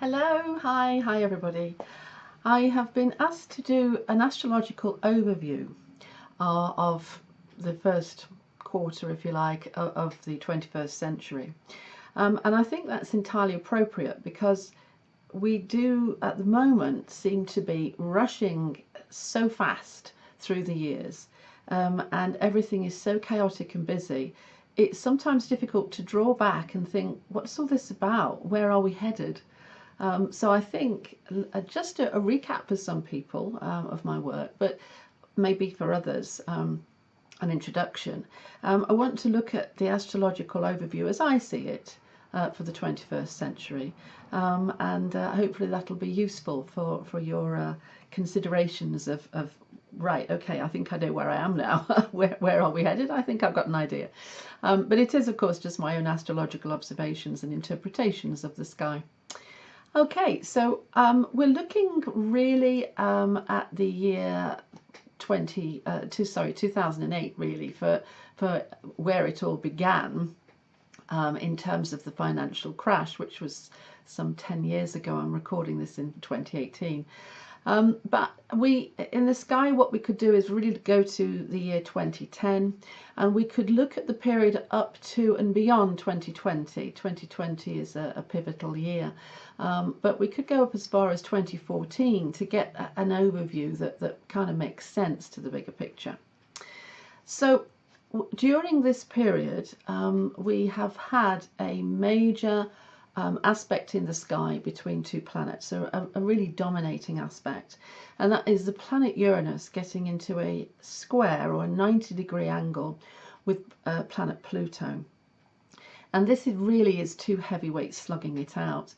Hello, hi everybody. I have been asked to do an astrological overview of the first quarter, if you like, of the 21st century. And I think that's entirely appropriate because we do at the moment seem to be rushing so fast through the years, and everything is so chaotic and busy. It's sometimes difficult to draw back and think, what's all this about? Where are we headed? So I think just a recap for some people of my work, but maybe for others an introduction. I want to look at the astrological overview as I see it for the 21st century, and hopefully that'll be useful for your considerations of right, okay, I think I know where I am now. where are we headed? I think I've got an idea. But it is, of course, just my own astrological observations and interpretations of the sky. Okay, so we're looking really at the year 2008 really for where it all began in terms of the financial crash, which was some 10 years ago. I'm recording this in 2018. But in the sky, what we could do is really go to the year 2010, and we could look at the period up to and beyond 2020. 2020 is a pivotal year, but we could go up as far as 2014 to get an overview that kind of makes sense to the bigger picture. So during this period, we have had a major aspect in the sky between two planets, so a really dominating aspect, and that is the planet Uranus getting into a square or a 90-degree angle with planet Pluto, and this really is two heavyweights slugging it out.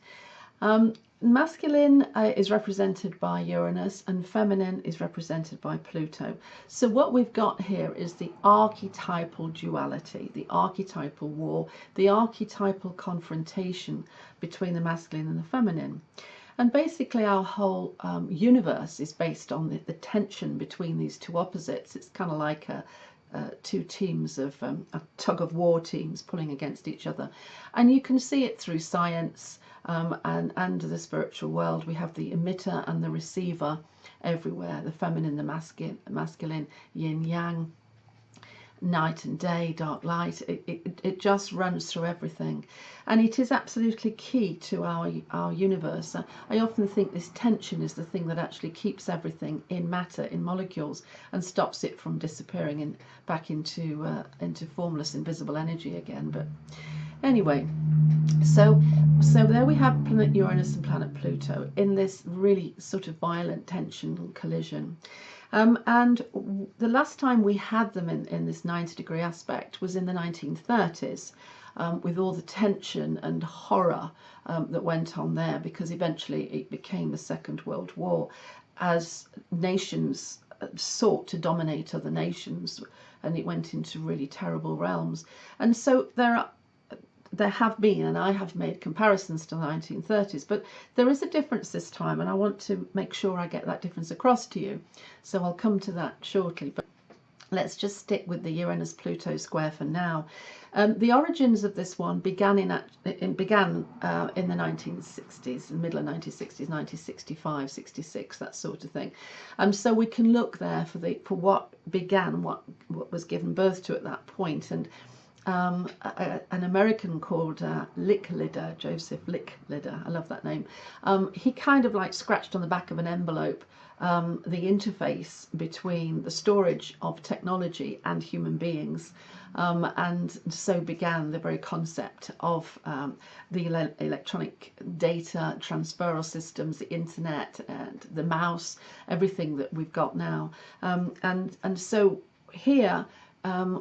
Masculine is represented by Uranus and feminine is represented by Pluto. So what we've got here is the archetypal duality, the archetypal war, the archetypal confrontation between the masculine and the feminine. And basically our whole universe is based on the tension between these two opposites. It's kind of like two teams of a tug of war teams pulling against each other. And you can see it through science, and the spiritual world. We have the emitter and the receiver everywhere, the feminine, the masculine, yin yang, night and day, dark light. It just runs through everything, and it is absolutely key to our universe. I often think this tension is the thing that actually keeps everything in matter, in molecules, and stops it from disappearing back into formless, invisible energy again. But anyway, so there we have planet Uranus and planet Pluto in this really sort of violent tension and collision. And the last time we had them in this 90-degree aspect was in the 1930s, with all the tension and horror that went on there, because eventually it became a Second World War as nations sought to dominate other nations, and it went into really terrible realms. And so there have been, and I have made comparisons to the 1930s, but there is a difference this time, and I want to make sure I get that difference across to you. So I'll come to that shortly, but let's just stick with the Uranus-Pluto square for now. The origins of this one began in the 1960s, the middle of 1960s, 1965, 66, that sort of thing. So we can look there for what began, what was given birth to at that point. And an American called Licklider, Joseph Licklider, I love that name, he kind of like scratched on the back of an envelope the interface between the storage of technology and human beings, and so began the very concept of the electronic data transferal systems, the internet and the mouse, everything that we've got now. And so here,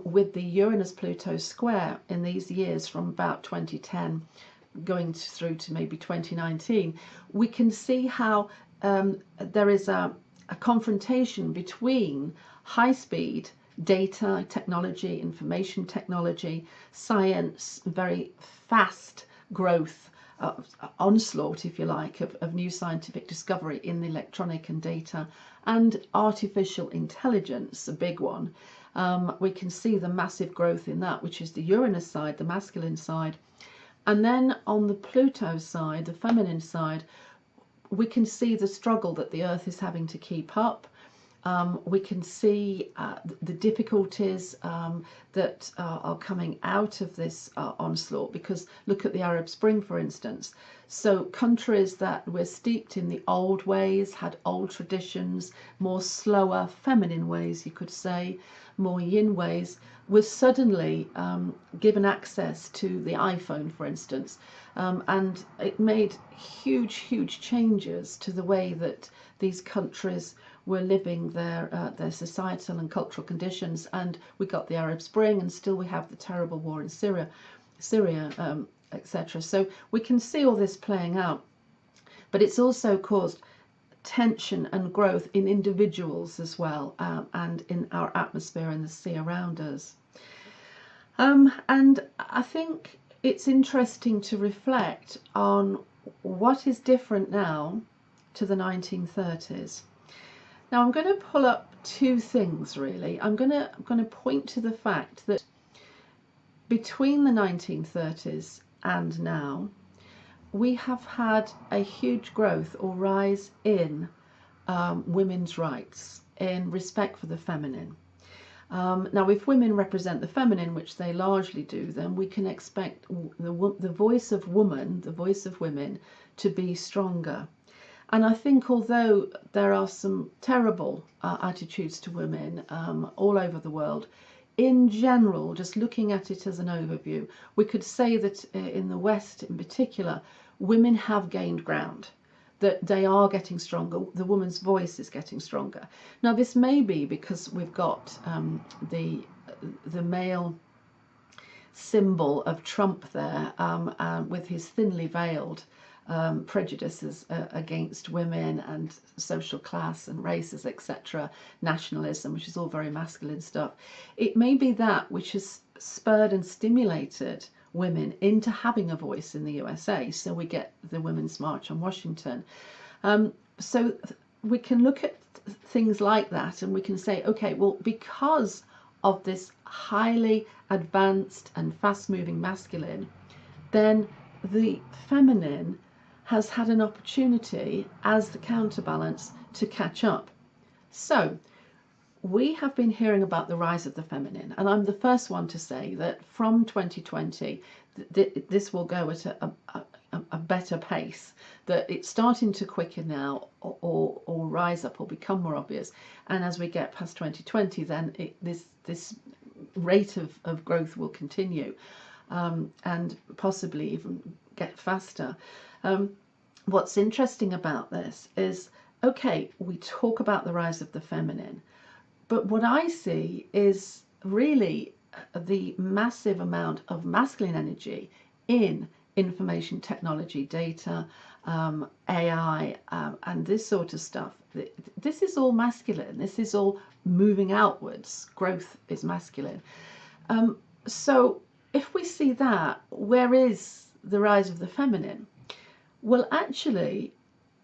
with the Uranus-Pluto square in these years from about 2010 going through to maybe 2019, we can see how there is a confrontation between high-speed data technology, information technology, science, very fast growth, onslaught, if you like, of new scientific discovery in the electronic and data, and artificial intelligence, a big one. We can see the massive growth in that, which is the Uranus side, the masculine side, And then on the Pluto side, the feminine side, we can see the struggle that the Earth is having to keep up. We can see the difficulties that are coming out of this onslaught, because look at the Arab Spring, for instance. So countries that were steeped in the old ways, had old traditions, more slower feminine ways, you could say, more yin ways, were suddenly given access to the iPhone, for instance. And it made huge changes to the way that these countries were living their societal and cultural conditions. And we got the Arab Spring, and still we have the terrible war in Syria, etc. So we can see all this playing out, but it's also caused tension and growth in individuals as well, and in our atmosphere and the sea around us. And I think it's interesting to reflect on what is different now to the 1930s. Now I'm going to pull up two things really. I'm going to point to the fact that between the 1930s and now, we have had a huge growth or rise in women's rights, in respect for the feminine. Now, if women represent the feminine, which they largely do, then we can expect the voice of woman, the voice of women, to be stronger. And I think although there are some terrible attitudes to women all over the world, in general, just looking at it as an overview, we could say that in the West in particular, women have gained ground, that they are getting stronger, the woman's voice is getting stronger. Now this may be because we've got the male symbol of Trump there, with his thinly veiled prejudices against women and social class and races, etc., nationalism, which is all very masculine stuff. It may be that which has spurred and stimulated women into having a voice in the USA. So we get the Women's March on Washington. So we can look at things like that and we can say, okay, well, because of this highly advanced and fast-moving masculine, then the feminine has had an opportunity as the counterbalance to catch up. So we have been hearing about the rise of the feminine, and I'm the first one to say that from 2020 this will go at a better pace, that it's starting to quicken now, or rise up or become more obvious. And as we get past 2020, then this rate of growth will continue, and possibly even get faster. What's interesting about this is, okay, we talk about the rise of the feminine, but what I see is really the massive amount of masculine energy in information technology, data, AI, and this sort of stuff. This is all masculine. This is all moving outwards. Growth is masculine. So if we see that, where is the rise of the feminine? Well, actually,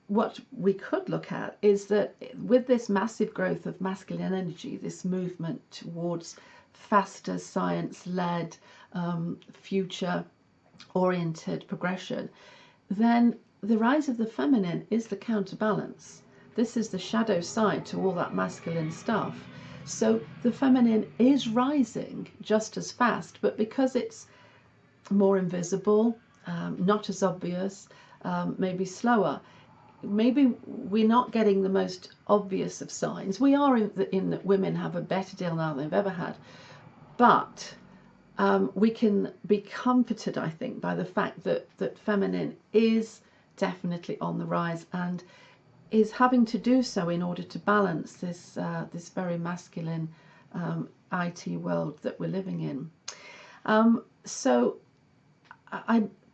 what we could look at is that with this massive growth of masculine energy, this movement towards faster science-led, future-oriented progression, then the rise of the feminine is the counterbalance. This is the shadow side to all that masculine stuff. So the feminine is rising just as fast, but because it's more invisible, not as obvious, maybe slower, maybe we're not getting the most obvious of signs. We are in that women have a better deal now than they've ever had, but we can be comforted, I think, by the fact that feminine is definitely on the rise and is having to do so in order to balance this this very masculine IT world that we're living in. So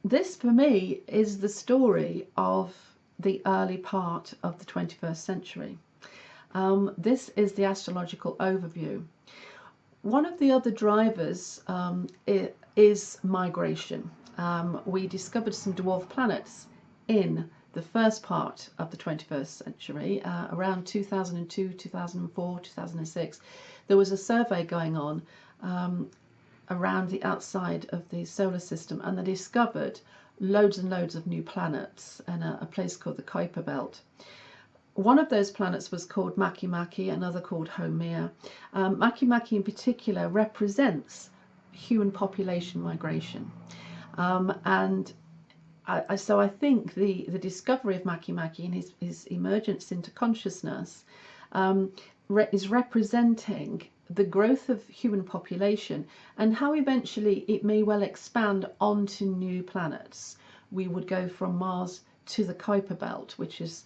this for me is the story of the early part of the 21st century. This is the astrological overview. One of the other drivers is migration. We discovered some dwarf planets in the first part of the 21st century, around 2002, 2004, 2006. There was a survey going on around the outside of the solar system, and they discovered loads and loads of new planets in a place called the Kuiper Belt. One of those planets was called Makemake, another called Haumea. Makemake in particular represents human population migration. So I think the discovery of Makemake and his emergence into consciousness is representing the growth of human population and how eventually it may well expand onto new planets. We would go from Mars to the Kuiper Belt, which is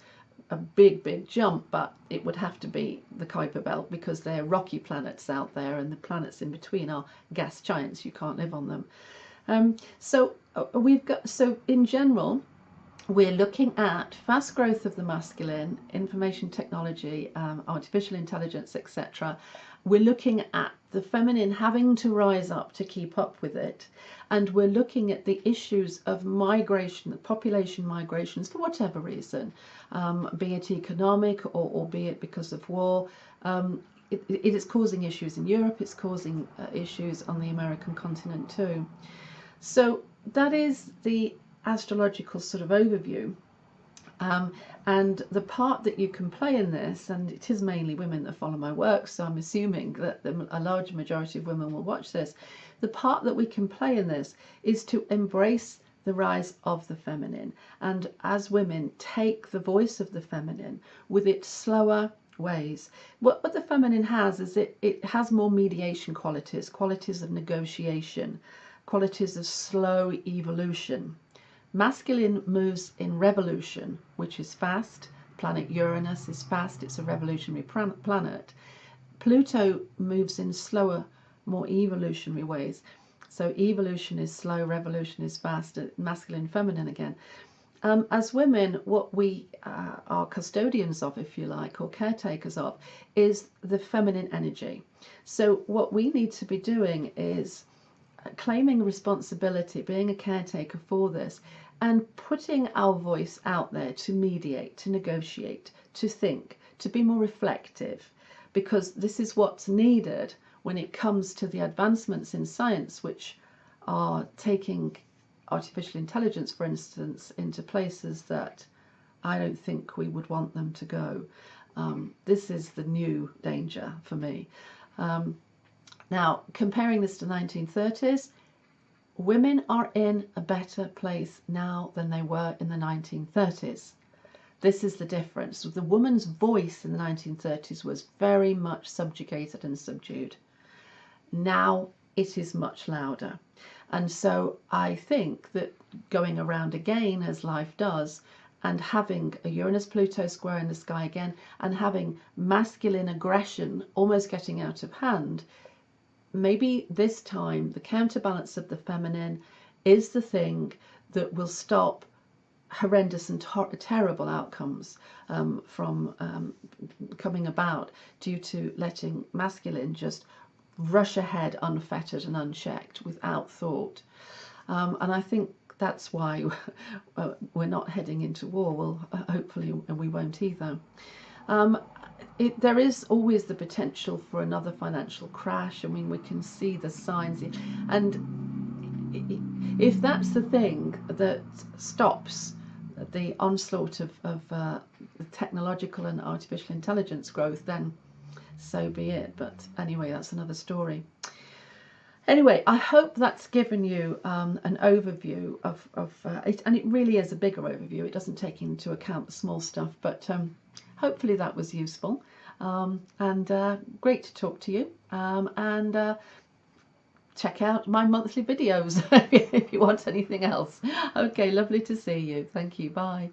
a big jump, but it would have to be the Kuiper Belt because they're rocky planets out there, and the planets in between are gas giants. You can't live on them. So in general, we're looking at fast growth of the masculine, information technology, artificial intelligence, etc. We're looking at the feminine having to rise up to keep up with it. And we're looking at the issues of migration, population migrations, for whatever reason, be it economic or be it because of war. It is causing issues in Europe, it's causing issues on the American continent too. So that is the astrological sort of overview. And the part that you can play in this, and it is mainly women that follow my work, so I'm assuming that a large majority of women will watch this. The part that we can play in this is to embrace the rise of the feminine, and as women take the voice of the feminine with its slower ways. What the feminine has is it has more mediation qualities of negotiation, qualities of slow evolution. Masculine moves in revolution, which is fast. Planet Uranus is fast, it's a revolutionary planet. Pluto moves in slower, more evolutionary ways. So evolution is slow, revolution is fast, masculine, feminine again. As women, what we are custodians of, if you like, or caretakers of, is the feminine energy. So what we need to be doing is claiming responsibility, being a caretaker for this, and putting our voice out there to mediate, to negotiate, to think, to be more reflective, because this is what's needed when it comes to the advancements in science, which are taking artificial intelligence, for instance, into places that I don't think we would want them to go. This is the new danger for me. Now, comparing this to 1930s, women are in a better place now than they were in the 1930s. This is the difference. The woman's voice in the 1930s was very much subjugated and subdued. Now it is much louder. And so I think that going around again, as life does, and having a Uranus-Pluto square in the sky again, and having masculine aggression almost getting out of hand, maybe this time the counterbalance of the feminine is the thing that will stop horrendous and terrible outcomes from coming about due to letting masculine just rush ahead unfettered and unchecked without thought. And I think that's why we're not heading into war. Well, hopefully we won't either. There is always the potential for another financial crash. I mean, we can see the signs, and if that's the thing that stops the onslaught of the technological and artificial intelligence growth, then so be it. But anyway, that's another story. Anyway, I hope that's given you an overview of it, and it really is a bigger overview. It doesn't take into account the small stuff, but hopefully that was useful, and great to talk to you, and check out my monthly videos if you want anything else. Okay, lovely to see you. Thank you. Bye.